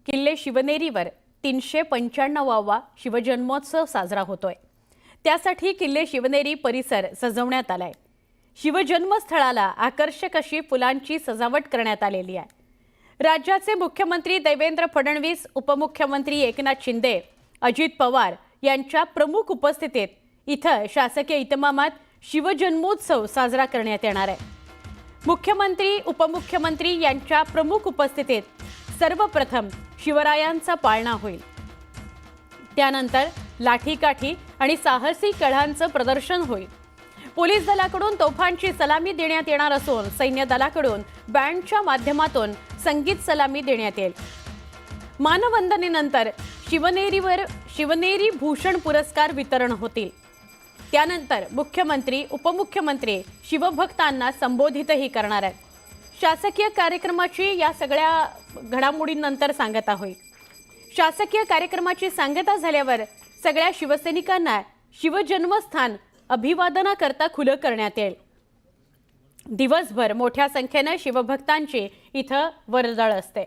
किल्ले शिवनेरीवर 395वा शिवजन्मोत्सव साजरा होतोय। त्यासाठी किल्ले शिवनेरी परिसर सजवण्यात आलाय। शिवजन्मस्थळाला आकर्षक अशी फुलांची सजावट करण्यात आलेली आहे। राज्याचे मुख्यमंत्री देवेंद्र फडणवीस, उपमुख्यमंत्री एकनाथ शिंदे, अजित पवार यांच्या प्रमुख उपस्थितीत इथं शासकीय इतमामात शिवजन्मोत्सव साजरा करण्यात येणार आहे। मुख्यमंत्री, उपमुख्यमंत्री यांच्या प्रमुख उपस्थितीत सर्वप्रथम शिवरायांचा पाळणा होईल। त्यानंतर लाठीकाठी आणि साहसी कढांचं प्रदर्शन होईल। पोलीस दलाकडून तोफांची सलामी देण्यात येणार असून सैन्य दलाकडून बँडच्या माध्यमातून संगीत सलामी देण्यात येईल। मानवंदनेनंतर शिवनेरीवर शिवनेरी भूषण पुरस्कार वितरण होतील। त्यानंतर मुख्यमंत्री, उपमुख्यमंत्री शिवभक्तांना संबोधितही करणार आहेत। शासकीय कार्यक्रमाची या सगळ्या घडामोडींनंतर सांगता होईल। शासकीय कार्यक्रमाची सांगता झाल्यावर सगळ्या शिवसैनिकांना शिवजन्मस्थान अभिवादनाकरता खुलं करण्यात येईल। दिवसभर मोठ्या संख्येने शिवभक्तांची इथं वर्दळ असते।